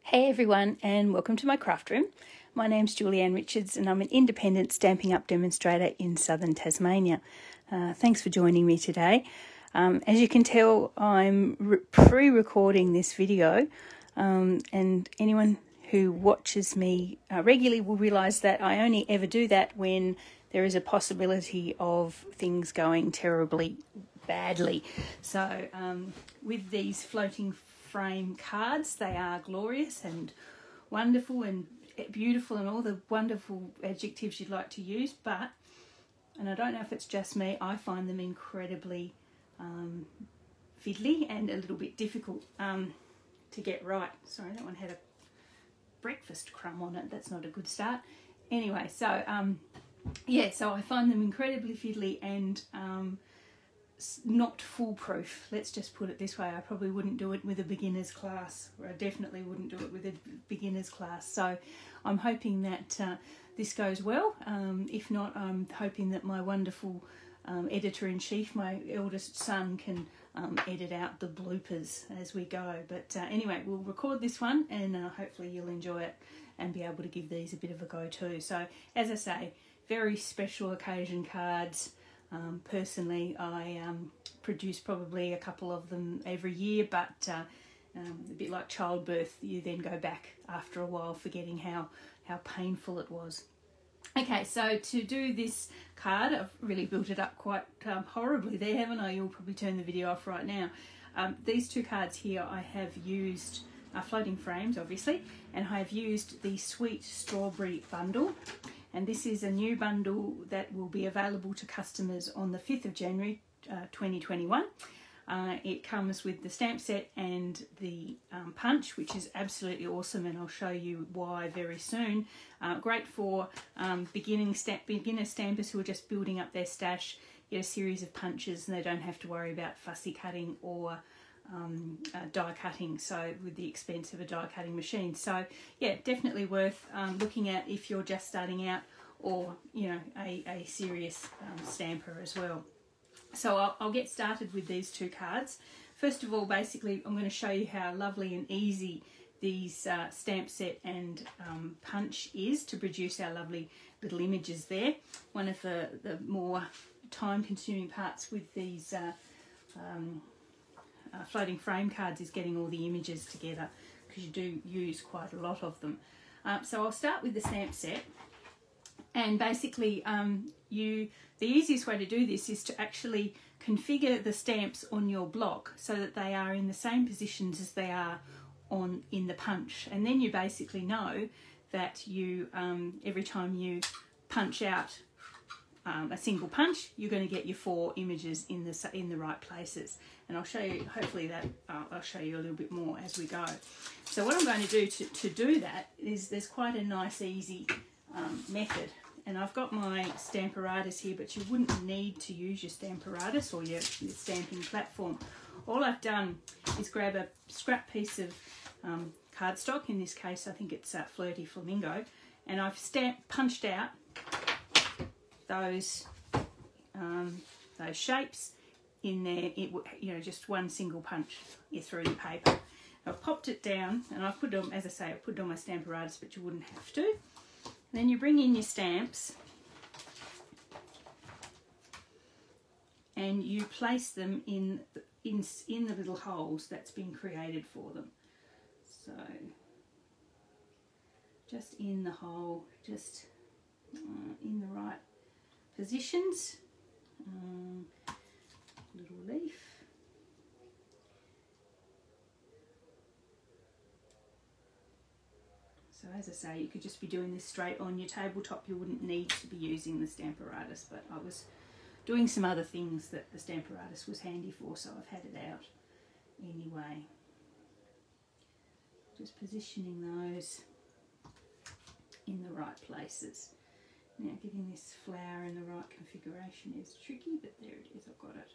Hey everyone, and welcome to my craft room. My name's Julianne Richards and I'm an independent Stampin' Up demonstrator in southern Tasmania. Thanks for joining me today. As you can tell, I'm pre-recording this video, and anyone who watches me regularly will realise that I only ever do that when there is a possibility of things going terribly badly. So with these floating frame cards, they are glorious and wonderful and beautiful and all the wonderful adjectives you'd like to use, but, and I don't know if it's just me, I find them incredibly fiddly and a little bit difficult to get right. Sorry, that one had a breakfast crumb on it. That's not a good start. Anyway, so yeah, so I find them incredibly fiddly and not foolproof. Let's just put it this way. I probably wouldn't do it with a beginner's class, or I definitely wouldn't do it with a beginner's class. So I'm hoping that this goes well. If not, I'm hoping that my wonderful editor-in-chief, my eldest son, can edit out the bloopers as we go. But anyway, we'll record this one and hopefully you'll enjoy it and be able to give these a bit of a go too. So as I say, very special occasion cards. Personally, I produce probably a couple of them every year, but a bit like childbirth, you then go back after a while forgetting how painful it was. Okay, so to do this card, I've really built it up quite horribly there, haven't I? You'll probably turn the video off right now. These two cards here I have used floating frames, obviously, and I have used the Sweet Strawberry bundle. And this is a new bundle that will be available to customers on the 5th of January 2021. It comes with the stamp set and the punch, which is absolutely awesome, and I'll show you why very soon. Great for beginner stampers who are just building up their stash, get a series of punches and they don't have to worry about fussy cutting or die cutting, so with the expense of a die cutting machine. So yeah, definitely worth looking at if you're just starting out, or you know, a serious stamper as well. So I'll get started with these two cards. First of all, basically I'm going to show you how lovely and easy these stamp set and punch is to produce our lovely little images there. One of the more time consuming parts with these floating frame cards is getting all the images together, because you do use quite a lot of them. So I'll start with the stamp set, and basically the easiest way to do this is to actually configure the stamps on your block so that they are in the same positions as they are in the punch, and then you basically know that you every time you punch out a single punch, you're going to get your 4 images in the right places. And I'll show you, hopefully that I'll show you a little bit more as we go. So what I'm going to do to do that is, there's quite a nice easy method, and I've got my Stamparatus here, but you wouldn't need to use your Stamparatus or your stamping platform. All I've done is grab a scrap piece of cardstock. In this case I think it's Flirty Flamingo, and I've punched out those shapes in there. You know, just one single punch through the paper. I've popped it down, and I've put it on, as I say, I've put it on my Stamparatus, but you wouldn't have to. And then you bring in your stamps and you place them in the little holes that's been created for them. So just in the hole, just in the right positions. Little leaf. So as I say, you could just be doing this straight on your tabletop. You wouldn't need to be using the Stamparatus, but I was doing some other things that the Stamparatus was handy for, so I've had it out anyway. Just positioning those in the right places. Now, getting this flower in the right configuration is tricky, but there it is, I've got it.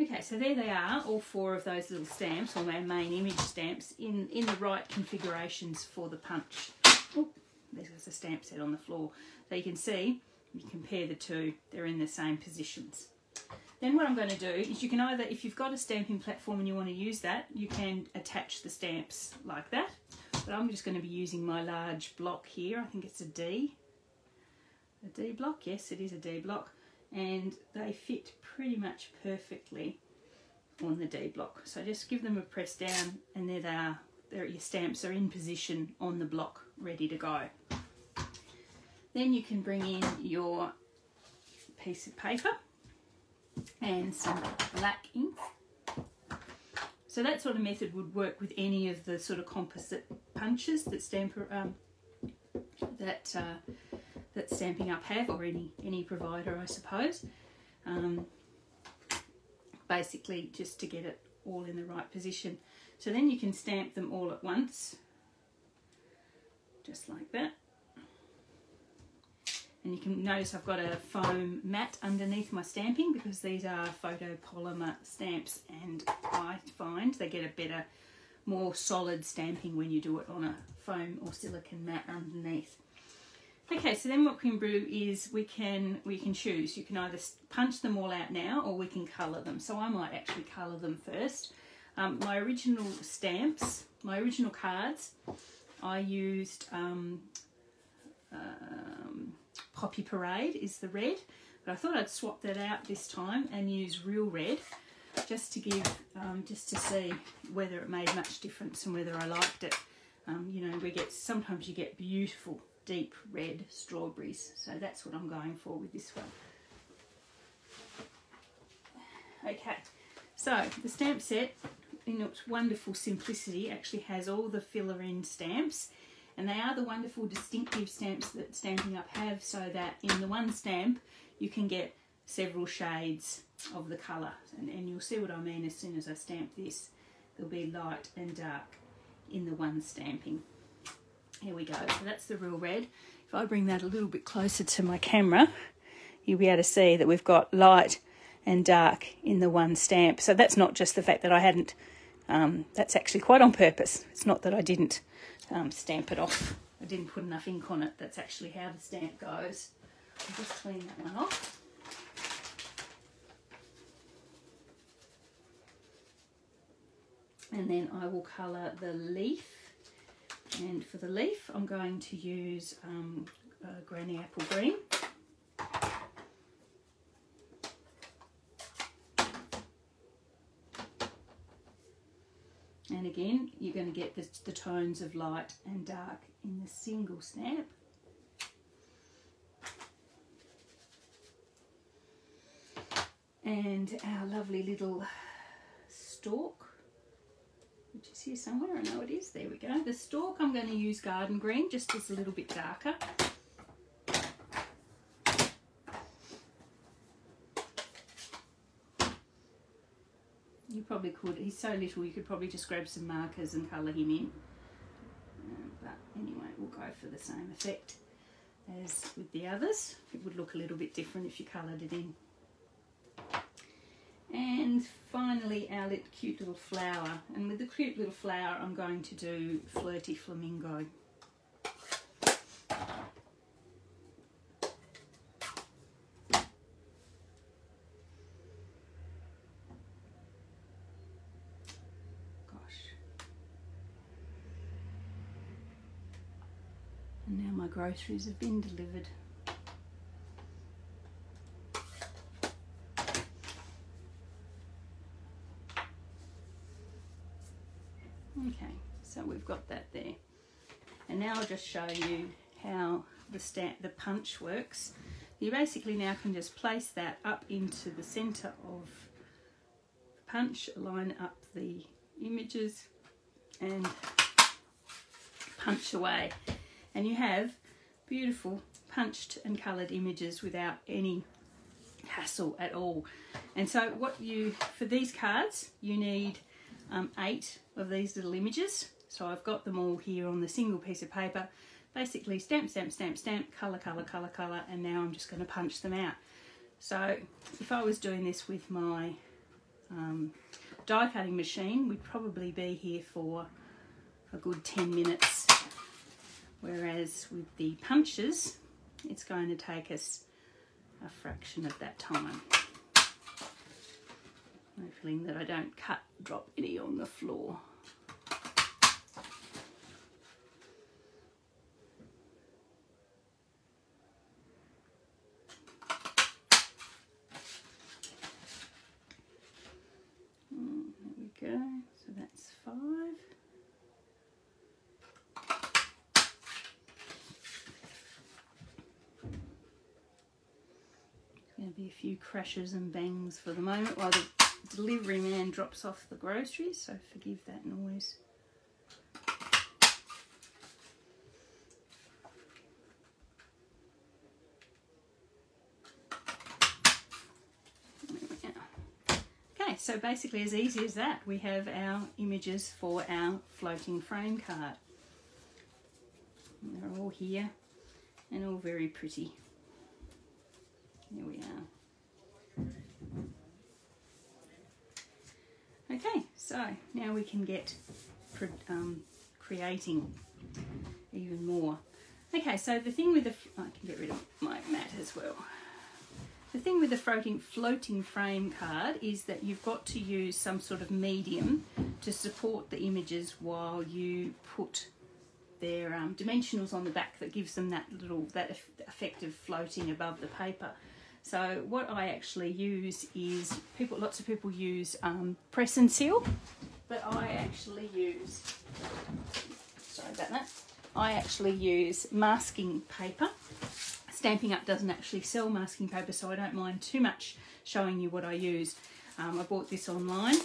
Okay, so there they are, all 4 of those little stamps, or my main image stamps, in the right configurations for the punch. Oh, there's a stamp set on the floor. So you can see, you compare the two, they're in the same positions. Then what I'm going to do is you can either, if you've got a stamping platform and you want to use that, you can attach the stamps like that. But I'm just going to be using my large block here. I think it's a D block. Yes, it is a D block. And they fit pretty much perfectly on the D block. So just give them a press down and there they are. There, your stamps are in position on the block, ready to go. Then you can bring in your piece of paper and some black ink. So that sort of method would work with any of the sort of composite punches that that Stampin' Up have, or any provider, I suppose. Basically just to get it all in the right position. So then you can stamp them all at once, just like that. And you can notice I've got a foam mat underneath my stamping because these are photopolymer stamps, and I find they get a better, more solid stamping when you do it on a foam or silicone mat underneath. Okay, so then what we can do is we can choose. You can either punch them all out now or we can colour them. So I might actually colour them first. My original stamps, my original cards, I used Poppy Parade is the red, but I thought I'd swap that out this time and use real red, just to give, just to see whether it made much difference and whether I liked it. You know, sometimes you get beautiful deep red strawberries, so that's what I'm going for with this one. Okay, so the stamp set, in its wonderful simplicity, actually has all the filler in stamps, and they are the wonderful distinctive stamps that Stampin' Up have, so that in the one stamp you can get several shades of the colour, and you'll see what I mean as soon as I stamp this. There'll be light and dark in the one stamping. Here we go, so that's the real red. If I bring that a little bit closer to my camera, you'll be able to see that we've got light and dark in the one stamp. So that's not just the fact that I hadn't, that's actually quite on purpose. It's not that I didn't stamp it off. I didn't put enough ink on it. That's actually how the stamp goes. I'll just clean that one off. And then I will colour the leaf. And for the leaf, I'm going to use Granny Apple Green. And again, you're going to get the tones of light and dark in the single stamp. And our lovely little stalk, which is here somewhere, I know it is, there we go. The stalk I'm going to use Garden Green, just as a little bit darker. You probably could, he's so little, you could probably just grab some markers and colour him in. But anyway, we'll go for the same effect as with the others. It would look a little bit different if you coloured it in. And finally our cute little flower, and with the cute little flower I'm going to do Flirty Flamingo. Gosh. And now my groceries have been delivered. Okay, so we've got that there, and now I'll just show you how the punch works. You basically now can just place that up into the centre of the punch, line up the images and punch away, and you have beautiful punched and coloured images without any hassle at all. And so for these cards you need 8 of these little images. So I've got them all here on the single piece of paper. Basically stamp, stamp, stamp, stamp, colour, colour, colour, colour, and now I'm just going to punch them out. So if I was doing this with my die cutting machine, we'd probably be here for a good 10 minutes. Whereas with the punches, it's going to take us a fraction of that time. hoping that I don't drop any on the floor. There we go, so that's 5. Going to be a few crashes and bangs for the moment while the delivery man drops off the groceries, so forgive that noise. Okay, so basically as easy as that, we have our images for our floating frame card. And they're all here and all very pretty. There we are. Okay, so now we can get creating even more. Okay, so the thing with the, I can get rid of my mat as well. The thing with the floating frame card is that you've got to use some sort of medium to support the images while you put their dimensionals on the back that gives them that effect of floating above the paper. So what I actually use is, lots of people use press and seal, but I actually use, sorry about that, I actually use masking paper. Stampin Up doesn't actually sell masking paper, so I don't mind too much showing you what I use. I bought this online.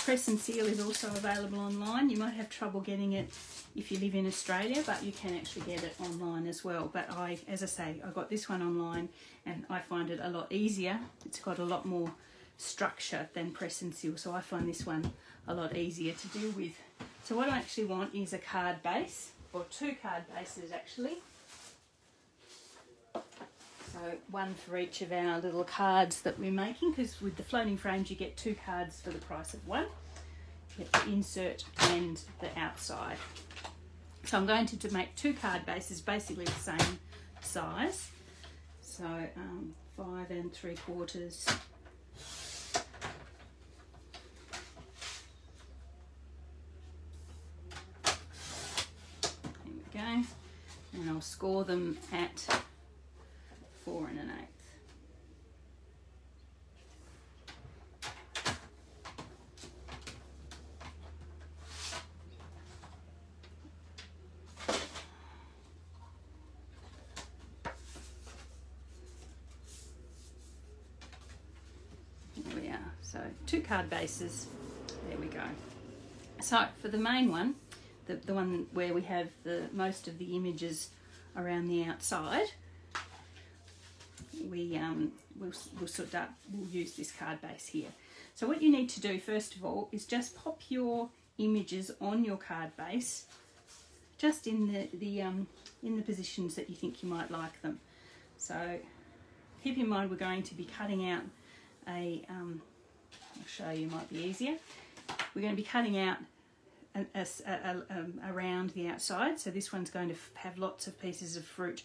Press and seal is also available online. You might have trouble getting it if you live in Australia, but you can actually get it online as well. But as I say, I got this one online and I find it a lot easier. It's got a lot more structure than press and seal, so I find this one a lot easier to deal with. So what I actually want is a card base, or 2 card bases actually. So one for each of our little cards that we're making, because with the floating frames you get 2 cards for the price of 1. You get the insert and the outside. So I'm going to make 2 card bases, basically the same size. So 5 3/4. There we go. And I'll score them at 4 1/8. There we are. So 2 card bases. There we go. So for the main one, the one where we have most of the images around the outside, we'll use this card base here. So what you need to do first of all is just pop your images on your card base, just in the positions that you think you might like them. So keep in mind we're going to be cutting out I'll show you, might be easier. We're going to be cutting out around the outside. So this one's going to have lots of pieces of fruit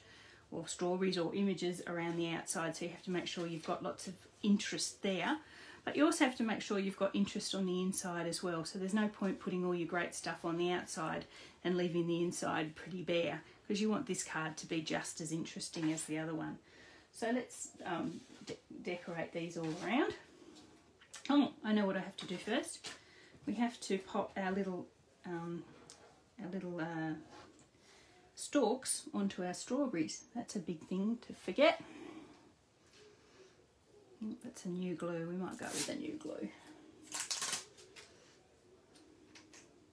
or strawberries or images around the outside, so you have to make sure you've got lots of interest there, but you also have to make sure you've got interest on the inside as well. So there's no point putting all your great stuff on the outside and leaving the inside pretty bare, because you want this card to be just as interesting as the other one. So let's decorate these all around. Oh, I know what I have to do first. We have to pop our little stalks onto our strawberries. That's a big thing to forget. That's a new glue. We might go with a new glue.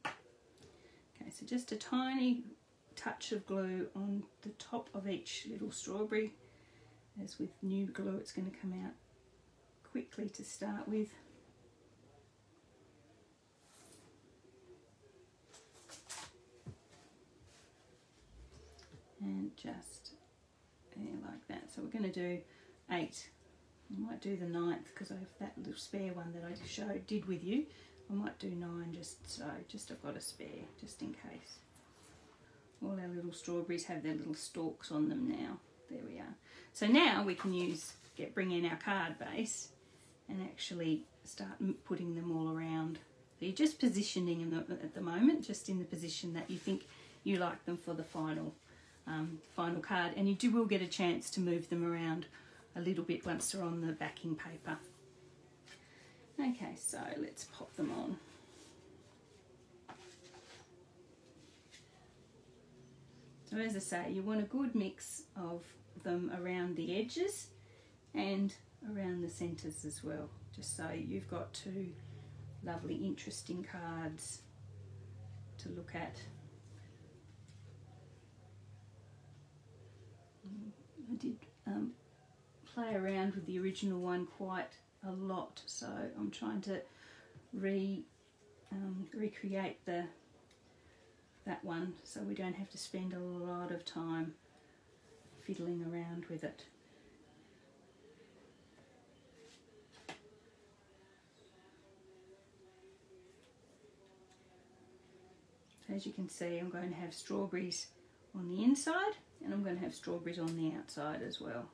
Okay, so just a tiny touch of glue on the top of each little strawberry. As with new glue, it's going to come out quickly to start with. And just there like that. So we're going to do 8. I might do the 9th because I have that little spare one that I did with you. I might do 9 just I've got a spare just in case. All our little strawberries have their little stalks on them now. There we are. So now we can bring in our card base and actually start putting them all around. So you're just positioning them at the moment, just in the position that you think you like them for the final card, and you will get a chance to move them around a little bit once they're on the backing paper. Okay, so let's pop them on. So as I say, you want a good mix of them around the edges and around the centres as well, just so you've got two lovely interesting cards to look at. I did play around with the original one quite a lot, so I'm trying to recreate that one so we don't have to spend a lot of time fiddling around with it. So as you can see, I'm going to have strawberries on the inside and I'm going to have strawberries on the outside as well.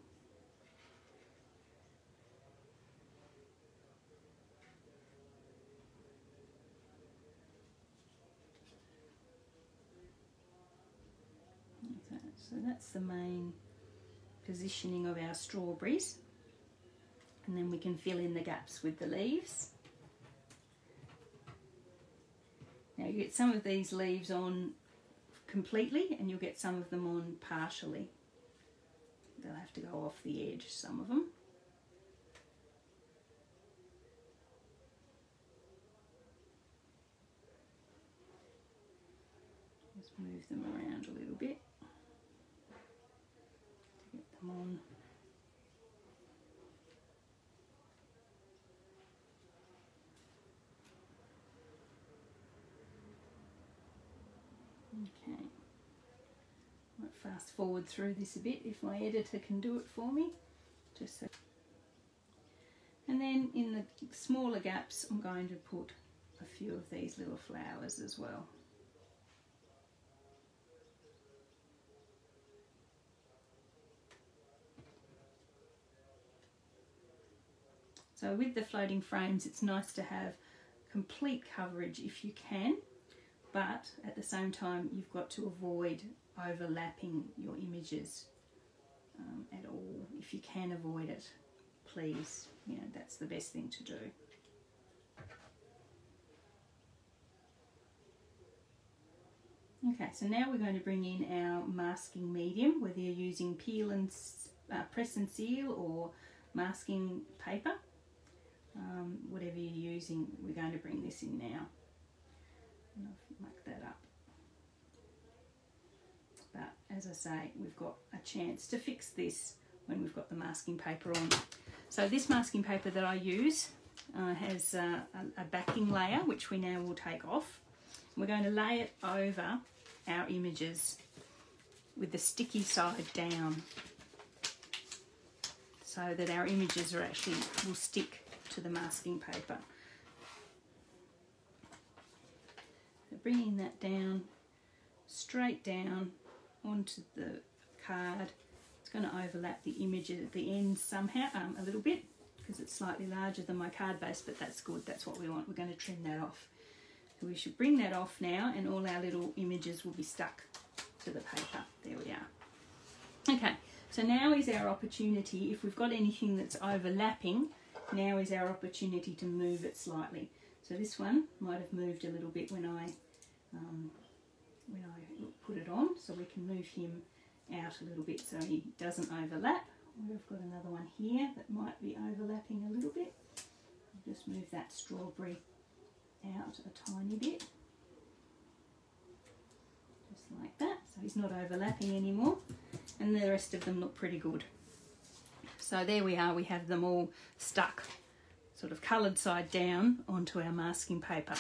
So that's the main positioning of our strawberries, and then we can fill in the gaps with the leaves. Now you get some of these leaves on completely and you'll get some of them on partially. They'll have to go off the edge, some of them. Just move them around a little bit to get them on. Okay, I might fast forward through this a bit if my editor can do it for me. Just so. And then in the smaller gaps I'm going to put a few of these little flowers as well. So with the floating frames, it's nice to have complete coverage if you can, but at the same time you've got to avoid overlapping your images at all. If you can avoid it, please, you know, that's the best thing to do. Okay, so now we're going to bring in our masking medium, whether you're using peel and press and seal or masking paper. Whatever you're using, we're going to bring this in now. And I've mucked that up. But as I say, we've got a chance to fix this when we've got the masking paper on. So this masking paper that I use has a backing layer, which we now will take off. We're going to lay it over our images with the sticky side down so that our images are actually will stick to the masking paper. So bringing that down, straight down onto the card. It's going to overlap the images at the end somehow, a little bit, because it's slightly larger than my card base, but that's good, that's what we want. We're going to trim that off. So we should bring that off now and all our little images will be stuck to the paper. There we are. Okay, so now is our opportunity, if we've got anything that's overlapping, now is our opportunity to move it slightly. So this one might have moved a little bit when I put it on, so we can move him out a little bit so he doesn't overlap. We've got another one here that might be overlapping a little bit. I'll just move that strawberry out a tiny bit. Just like that, so he's not overlapping anymore. And the rest of them look pretty good. So there we are, we have them all stuck, sort of coloured side down onto our masking paper.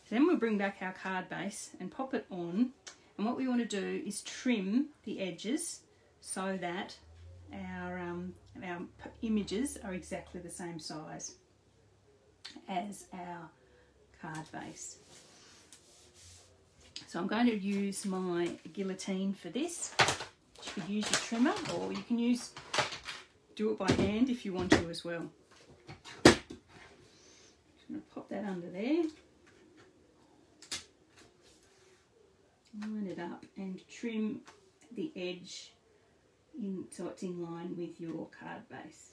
Then we'll bring back our card base and pop it on, and what we want to do is trim the edges so that our images are exactly the same size as our card base. So I'm going to use my guillotine for this. You could use your trimmer, or you can do it by hand if you want to as well. under there, line it up and trim the edge in so it's in line with your card base.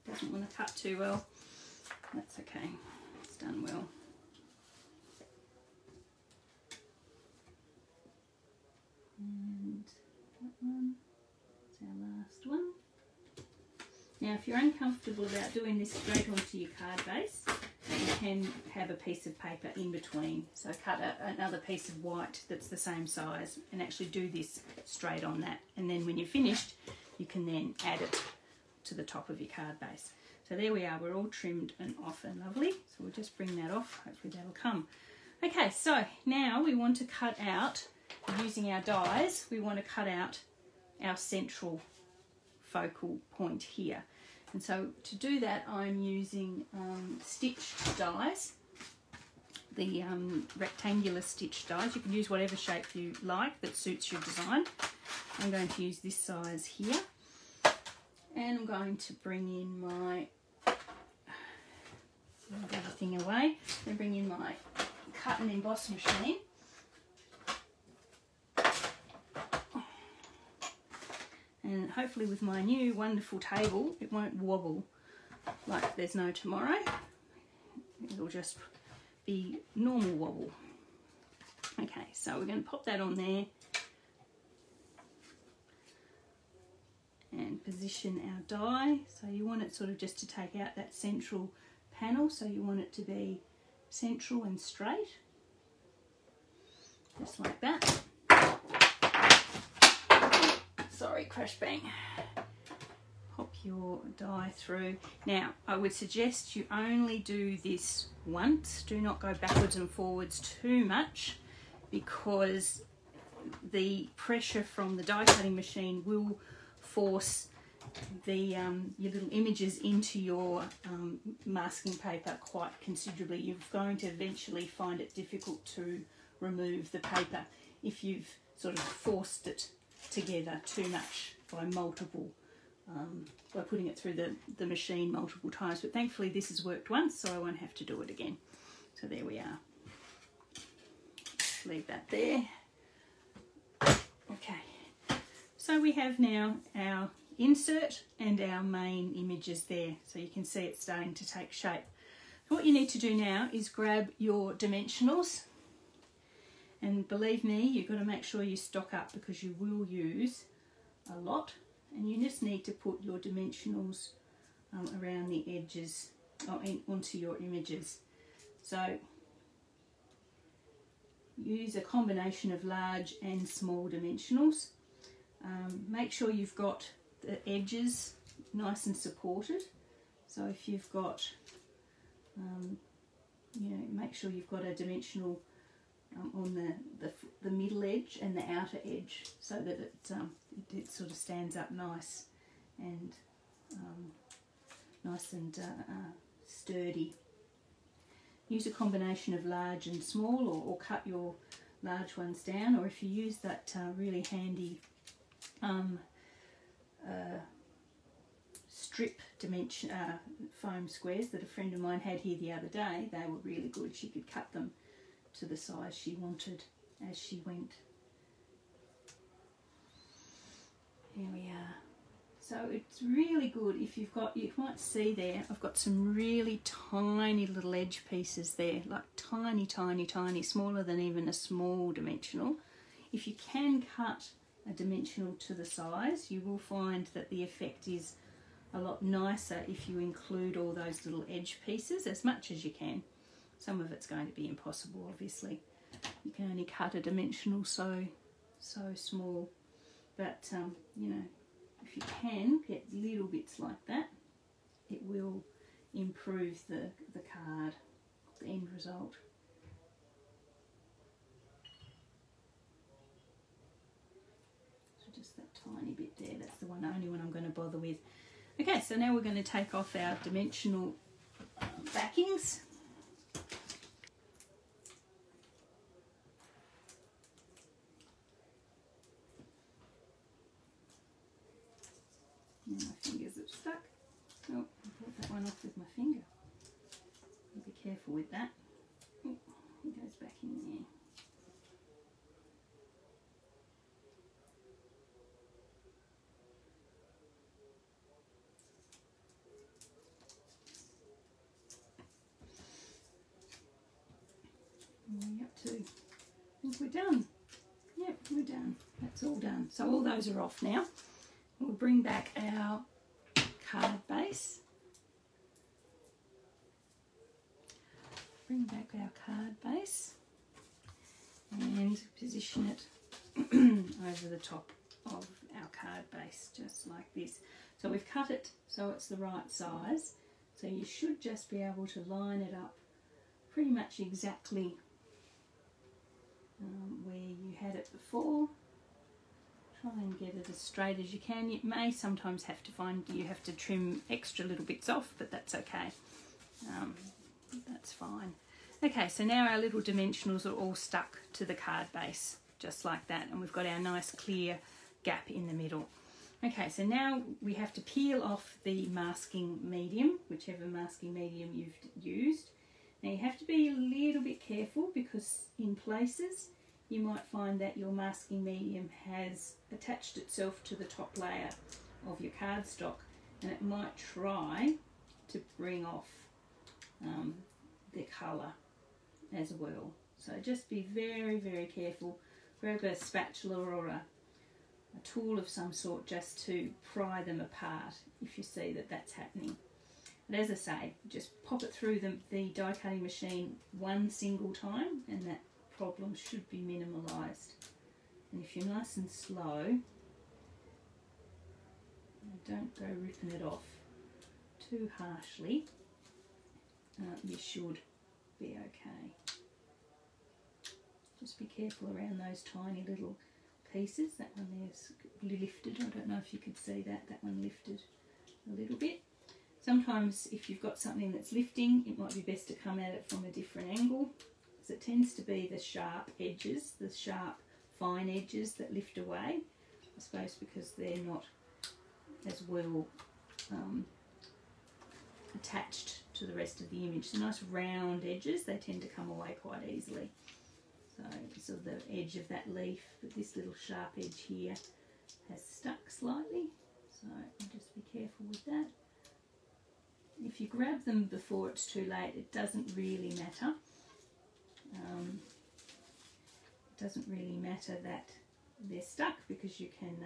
Doesn't want to cut too well. That's okay. It's done well. And that one is our last one. Now, if you're uncomfortable about doing this straight onto your card base, you can have a piece of paper in between. So cut another piece of white that's the same size and actually do this straight on that. And then when you're finished, you can then add it to the top of your card base. So there we are, we're all trimmed and off and lovely. So we'll just bring that off, hopefully that'll come. Okay, so now we want to cut out, using our dies, we want to cut out our central focal point here. And so to do that, I'm using stitched dies, the rectangular stitched dies. You can use whatever shape you like that suits your design. I'm going to use this size here. And I'm going to bring in my, move everything away, then bring in my cut and emboss machine. And hopefully with my new wonderful table, it won't wobble like there's no tomorrow. It'll just be normal wobble. Okay, so we're going to pop that on there. And position our die, so you want it sort of just to take out that central panel, so you want it to be central and straight, just like that. Sorry, crash bang. Pop your die through. Now, I would suggest you only do this once. Do not go backwards and forwards too much, because the pressure from the die cutting machine will force the your little images into your masking paper quite considerably. You're going to eventually find it difficult to remove the paper if you've sort of forced it together too much by by putting it through the machine multiple times. But thankfully this has worked once, so I won't have to do it again. So there we are. Leave that there. Okay. So we have now our insert and our main images there. So you can see it's starting to take shape. So what you need to do now is grab your dimensionals. And believe me, you've got to make sure you stock up, because you will use a lot. And you just need to put your dimensionals around the edges onto your images. So use a combination of large and small dimensionals. Make sure you've got the edges nice and supported. So if you've got, make sure you've got a dimensional on the middle edge and the outer edge, so that it sort of stands up nice and sturdy. Use a combination of large and small, or cut your large ones down, or if you use that really handy strip dimension foam squares that a friend of mine had here the other day, they were really good. She could cut them to the size she wanted as she went. Here we are. So it's really good if you've got, you might see there, I've got some really tiny little edge pieces there, like tiny, tiny, tiny, smaller than even a small dimensional. If you can cut a dimensional to the size, you will find that the effect is a lot nicer if you include all those little edge pieces as much as you can. Some of it's going to be impossible, obviously. You can only cut a dimensional so small, but you know, if you can get little bits like that, it will improve the card, the end result. So just that tiny bit there, that's the only one I'm going to bother with. Okay, so now we're going to take off our dimensional backings. My fingers are stuck. Oh, I pulled that one off with my finger. I'll be careful with that. Oh, it goes back in there. What are we up to? I think we're done. Yep, we're done. That's all done. So all those are off now. We'll bring back our card base. Bring back our card base and position it over the top of our card base, just like this. So we've cut it so it's the right size. So you should just be able to line it up pretty much exactly where you had it before. Try and get it as straight as you can. You may sometimes have to trim extra little bits off, but that's okay. That's fine. Okay, so now our little dimensionals are all stuck to the card base, just like that, and we've got our nice clear gap in the middle. Okay, so now we have to peel off the masking medium, whichever masking medium you've used. Now you have to be a little bit careful because in places you might find that your masking medium has attached itself to the top layer of your cardstock, and it might try to bring off the colour as well. So just be very, very careful. Grab a spatula or a tool of some sort just to pry them apart if you see that that's happening. But as I say, just pop it through the die cutting machine one single time and that problem should be minimalised. And if you're nice and slow, don't go ripping it off too harshly, you should be okay. Just be careful around those tiny little pieces. That one there's lifted. I don't know if you could see that. That one lifted a little bit. Sometimes if you've got something that's lifting, it might be best to come at it from a different angle, because it tends to be the sharp edges, the sharp fine edges that lift away, I suppose because they're not as well attached to the rest of the image. The nice round edges, they tend to come away quite easily. So the edge of that leaf, but this little sharp edge here has stuck slightly, so just be careful with that. If you grab them before it's too late, it doesn't really matter. It doesn't really matter that they're stuck because you can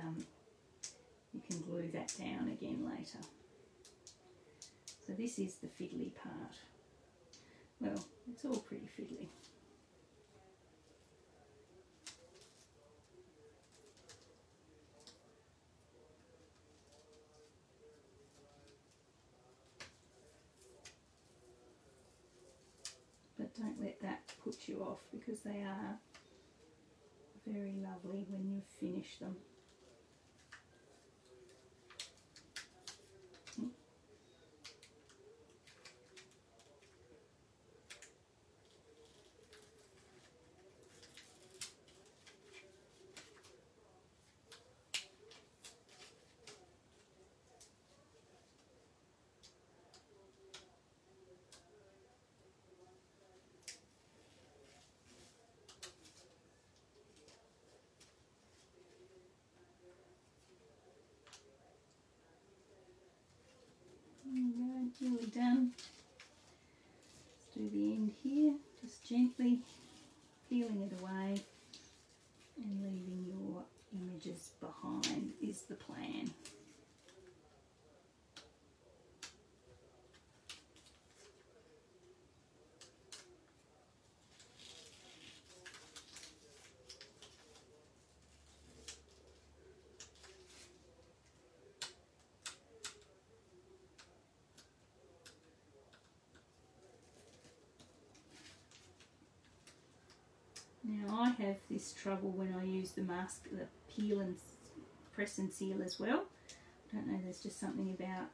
glue that down again later. So this is the fiddly part. Well, it's all pretty fiddly. But don't let that put you off, because they are very lovely when you finish them. Nearly done. Let's do the end here, just gently peeling it away and leaving your images behind is the plan. have this trouble when I use the mask, the peel and press and seal as well. I don't know, there's just something about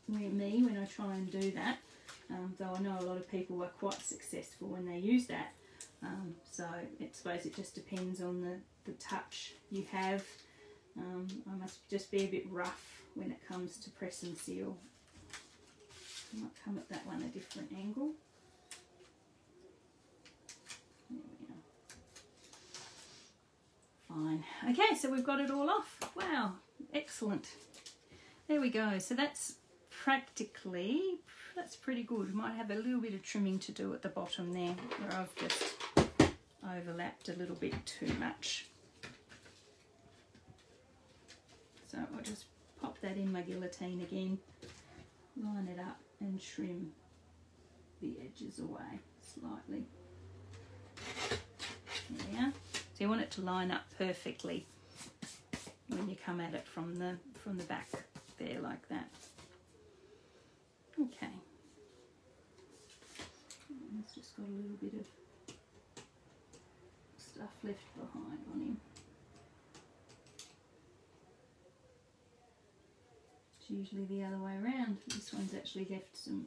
me when I try and do that, though I know a lot of people are quite successful when they use that. So I suppose it just depends on the touch you have. I must just be a bit rough when it comes to press and seal. I might come at that one a different angle. There we are. Fine. Okay, so we've got it all off. Wow, excellent. There we go. So that's practically, that's pretty good. We might have a little bit of trimming to do at the bottom there, where I've just overlapped a little bit too much. So I'll just pop that in my guillotine again, line it up and trim the edges away slightly. There we are. So you want it to line up perfectly when you come at it from the back there like that. Okay. It's just got a little bit of stuff left behind on him. It's usually the other way around. This one's actually left some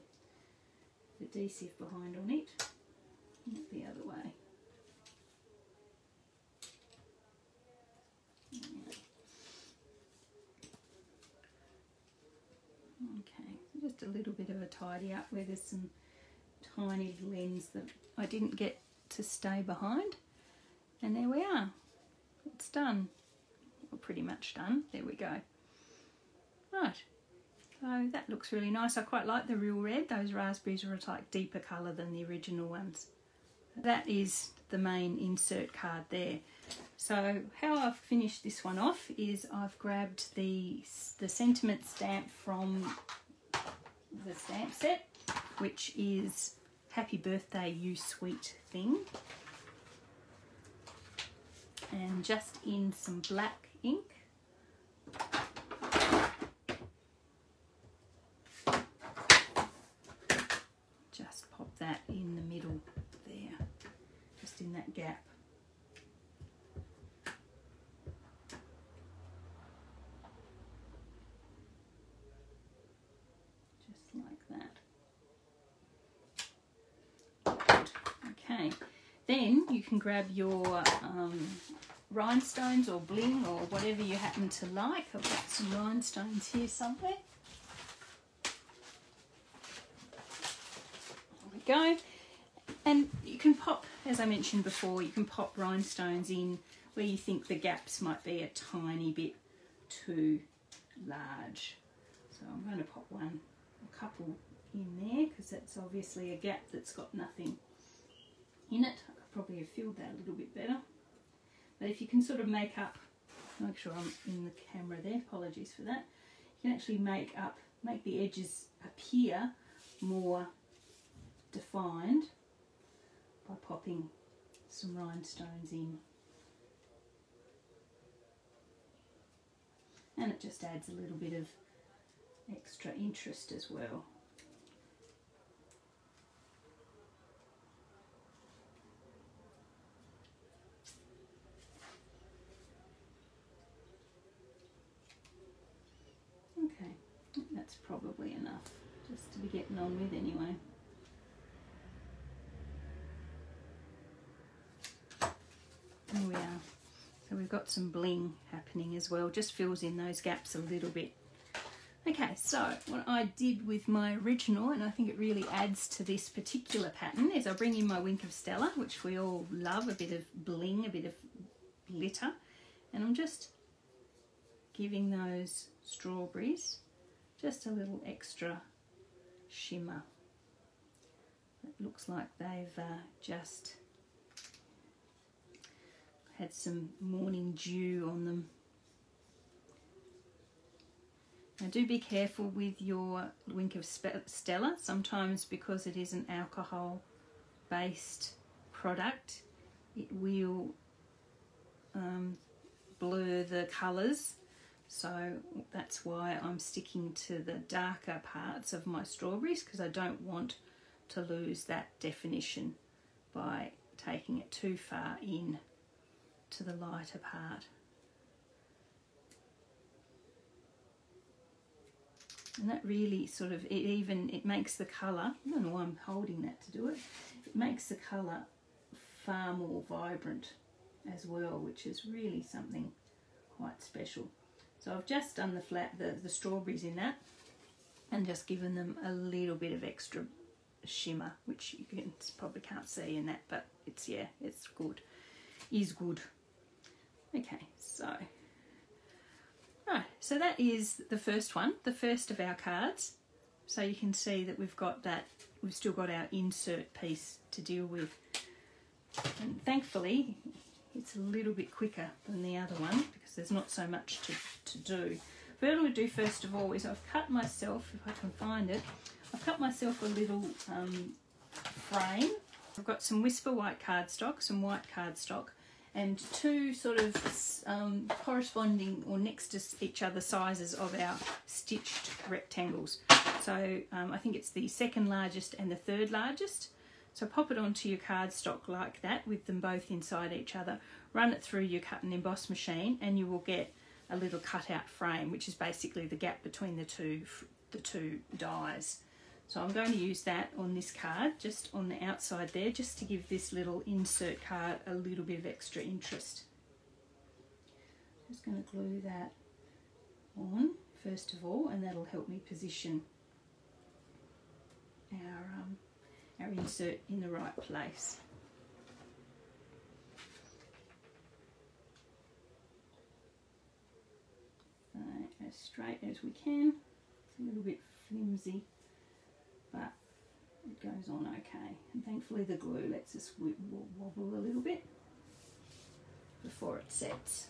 adhesive behind on it, not the other way. Okay, just a little bit of a tidy up where there's some tiny little ends that I didn't get to stay behind. And there we are. It's done. Or pretty much done. There we go. Right. So that looks really nice. I quite like the real red. Those raspberries are a like deeper colour than the original ones. That is the main insert card there. So how I've finished this one off is I've grabbed the sentiment stamp from the stamp set, which is Happy Birthday You Sweet Thing. And just in some black ink, just pop that in the middle there, just in that gap. Just like that. Okay, then you can grab your rhinestones or bling or whatever you happen to like. I've got some rhinestones here somewhere. There we go. And you can pop, as I mentioned before, you can pop rhinestones in where you think the gaps might be a tiny bit too large. So I'm going to pop a couple in there because that's obviously a gap that's got nothing in it. I could probably have filled that a little bit better. But if you can sort of make sure I'm in the camera there, apologies for that. You can actually make the edges appear more defined by popping some rhinestones in. And it just adds a little bit of extra interest as well. That's probably enough just to be getting on with anyway. There we are. So we've got some bling happening as well, just fills in those gaps a little bit. Okay, so what I did with my original, and I think it really adds to this particular pattern, is I bring in my Wink of Stella, which we all love, a bit of bling, a bit of glitter, and I'm just giving those strawberries just a little extra shimmer. It looks like they've just had some morning dew on them. Now do be careful with your Wink of Stella. Sometimes because it is an alcohol based product, it will blur the colours. So that's why I'm sticking to the darker parts of my strawberries, because I don't want to lose that definition by taking it too far in to the lighter part. And that really sort of, it makes the colour, I don't know why I'm holding that to do it, it makes the colour far more vibrant as well, which is really something quite special. So I've just done the strawberries in that and just given them a little bit of extra shimmer, which you probably can't see in that, but it's, yeah, it's good, is good. Okay, so right, so that is the first one, the first of our cards. So you can see that we've still got our insert piece to deal with. And thankfully, it's a little bit quicker than the other one because there's not so much to do. What I'm going to do first of all is I've cut myself, if I can find it, I've cut myself a little frame. I've got some Whisper white cardstock, some white cardstock, and two sort of corresponding or next to each other sizes of our stitched rectangles. So I think it's the second largest and the third largest. So pop it onto your cardstock like that with them both inside each other. Run it through your cut and emboss machine and you will get a little cutout frame, which is basically the gap between the two dies. So I'm going to use that on this card, just on the outside there, just to give this little insert card a little bit of extra interest. Just going to glue that on first of all, and that'll help me position our insert in the right place. So as straight as we can. It's a little bit flimsy, but it goes on okay. And thankfully the glue lets us wobble a little bit before it sets.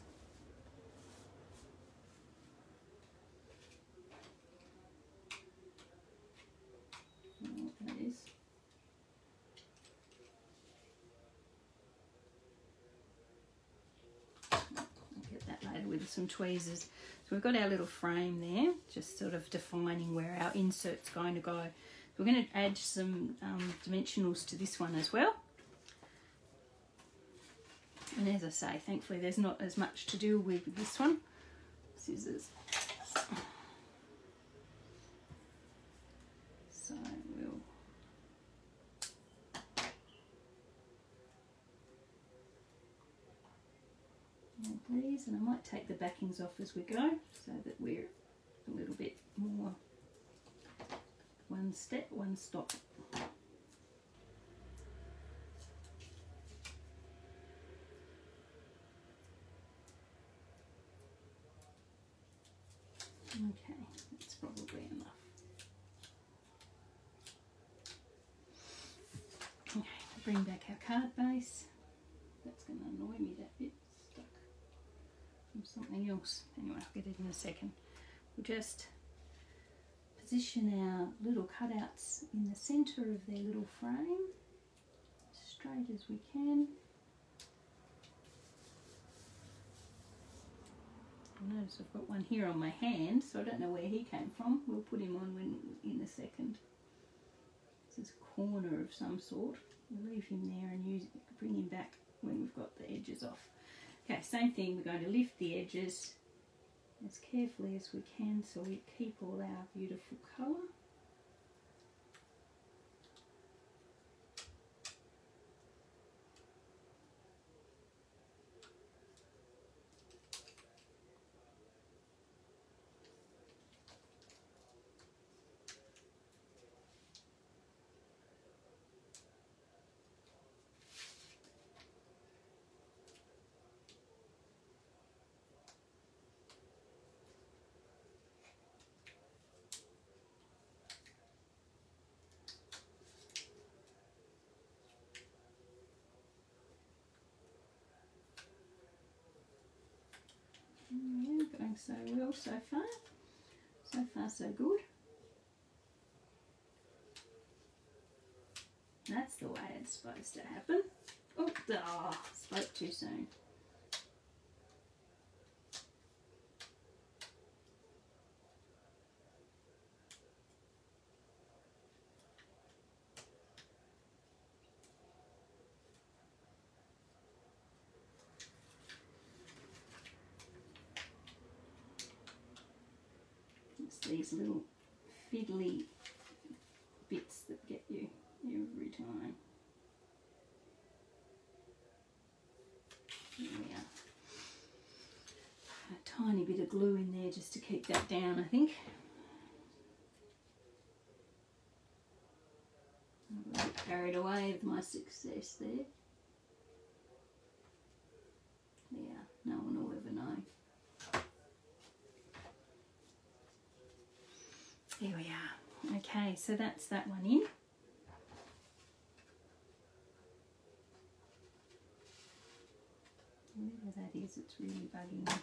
I don't know what that is. I'll get that later with some tweezers. So we've got our little frame there, just sort of defining where our insert's going to go. We're going to add some dimensionals to this one as well. And as I say, thankfully there's not as much to do with this one. Scissors. So we'll add these, and I might take the backings off as we go so that we're a little bit more one step, one stop. Okay, that's probably enough. Okay, bring back our card base. That's going to annoy me, that bit stuck from something else. Anyway, I'll get it in a second. We'll just position our little cutouts in the centre of their little frame, as straight as we can. I notice I've got one here on my hand, so I don't know where he came from. We'll put him on in a second. This is a corner of some sort. We'll leave him there and bring him back when we've got the edges off. Okay, same thing, we're going to lift the edges as carefully as we can so we keep all our beautiful colour. Yeah, going so well so far. So far so good. That's the way it's supposed to happen. Oh, spoke too soon. these little fiddly bits that get you every time. There we are. A tiny bit of glue in there just to keep that down, I think. I'm a bit carried away with my success there. Yeah, no one will ever know. There we are. Okay, so that's that one in. Whatever that is, it's really bugging me.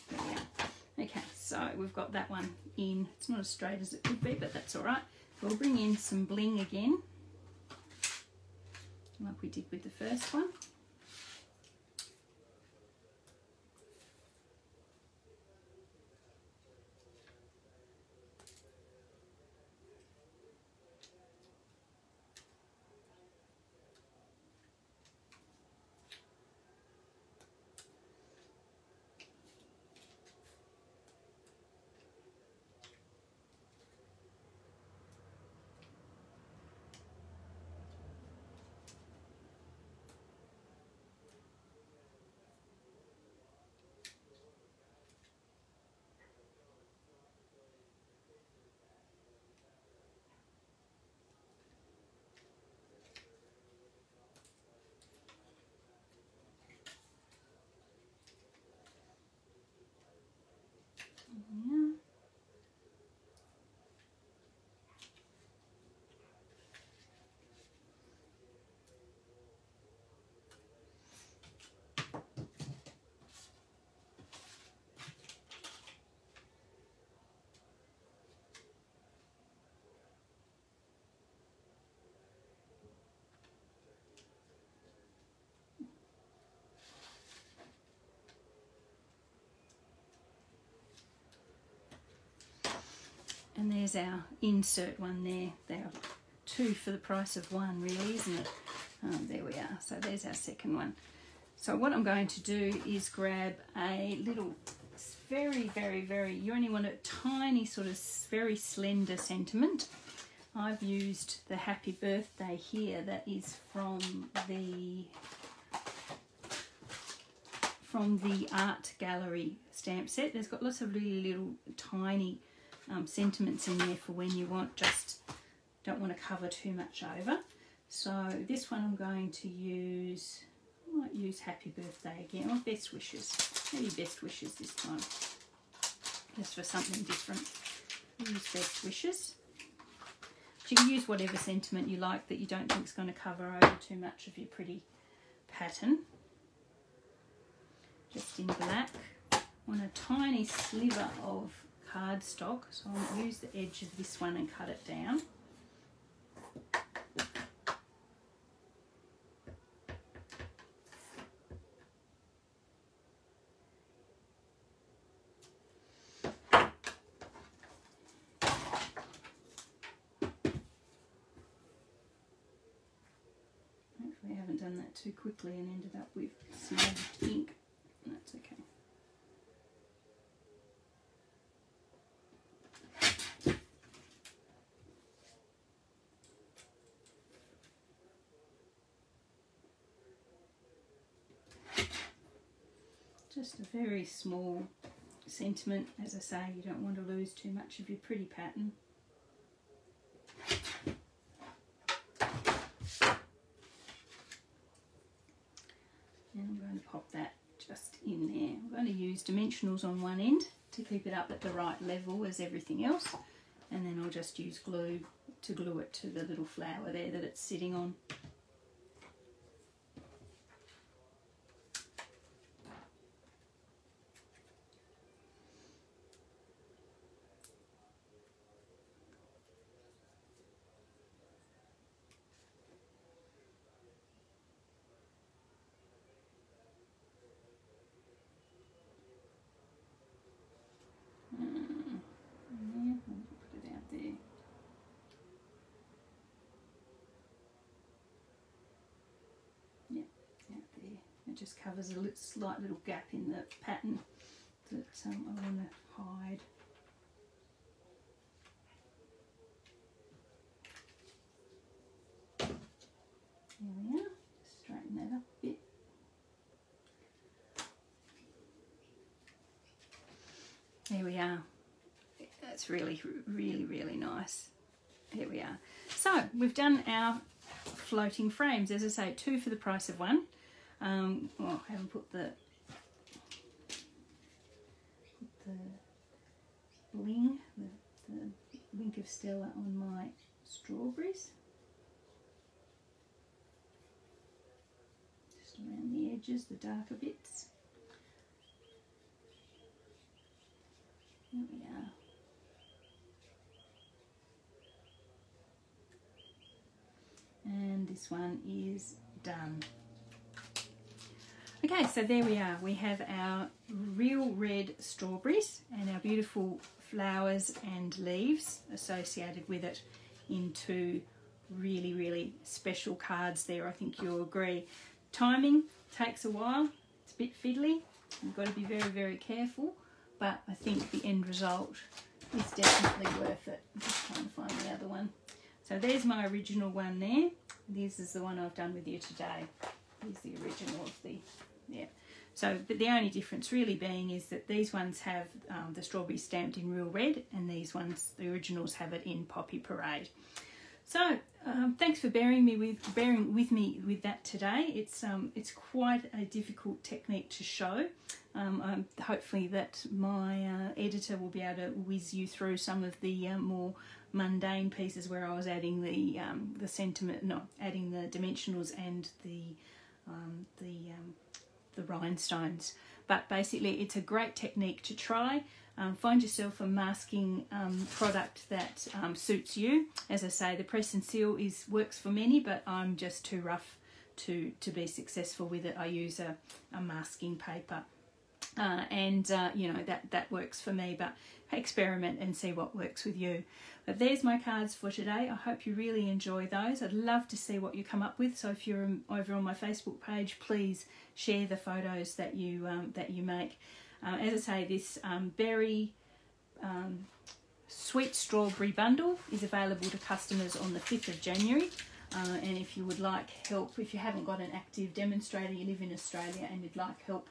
There we are. Okay, so we've got that one in. It's not as straight as it could be, but that's all right. We'll bring in some bling again, like we did with the first one. Yeah. And there's our insert one there. There are two for the price of one, really, isn't it? There we are. So there's our second one. So what I'm going to do is grab a little, very, you only want a tiny sort of very slender sentiment. I've used the Happy Birthday here. That is from the art gallery stamp set. There's got lots of really little tiny sentiments in there for when you don't want to cover too much over. So this one I'm going to use, I might use Happy Birthday again, or Best Wishes, maybe Best Wishes this time, just for something different. Use Best Wishes. But you can use whatever sentiment you like that you don't think is going to cover over too much of your pretty pattern. Just in black. On a tiny sliver of cardstock, so I'll use the edge of this one and cut it down. Hopefully I haven't done that too quickly and ended up with smudged ink. That's okay. Just a very small sentiment. As I say, you don't want to lose too much of your pretty pattern. And I'm going to pop that just in there. I'm going to use dimensionals on one end to keep it up at the right level as everything else, and then I'll just use glue to glue it to the little flower there that it's sitting on. Just covers a slight little gap in the pattern that I want to hide. There we are. That's really, really, really nice. Here we are. So we've done our floating frames. As I say, 2 for the price of 1. Well, I haven't put the bling, the Wink of Stella on my strawberries. Just around the edges, the darker bits. There we are. And this one is done. Okay, so there we are. We have our real red strawberries and our beautiful flowers and leaves associated with it in 2 really, really special cards there. I think you'll agree. Timing takes a while. It's a bit fiddly. You've got to be very, very careful, but I think the end result is definitely worth it. I'm just trying to find the other one. So there's my original one there. This is the one I've done with you today. Here's the original of the, yeah. So, but the only difference really being is that these ones have the strawberry stamped in real red, and these ones, the originals, have it in Poppy Parade. So, thanks for bearing with me with that today. It's quite a difficult technique to show. Hopefully that my editor will be able to whiz you through some of the more mundane pieces where I was adding the sentiment, no, adding the dimensionals and the rhinestones. But basically, it's a great technique to try. Find yourself a masking product that suits you. As I say, the press and seal works for many, but I'm just too rough to be successful with it. I use a masking paper, and you know, that works for me. But experiment and see what works with you. But there's my cards for today. I hope you really enjoy those. I'd love to see what you come up with. So if you're over on my Facebook page, please share the photos that you make. As I say, this berry sweet strawberry bundle is available to customers on the 5th of January. And if you would like help, if you haven't got an active demonstrator, you live in Australia and you'd like help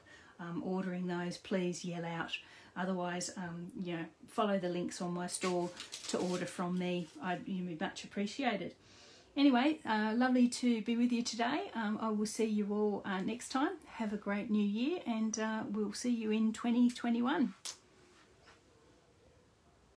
ordering those, please yell out. Otherwise, you know, follow the links on my store to order from me. You'd be much appreciated. Anyway, lovely to be with you today. I will see you all next time. Have a great new year, and we'll see you in 2021.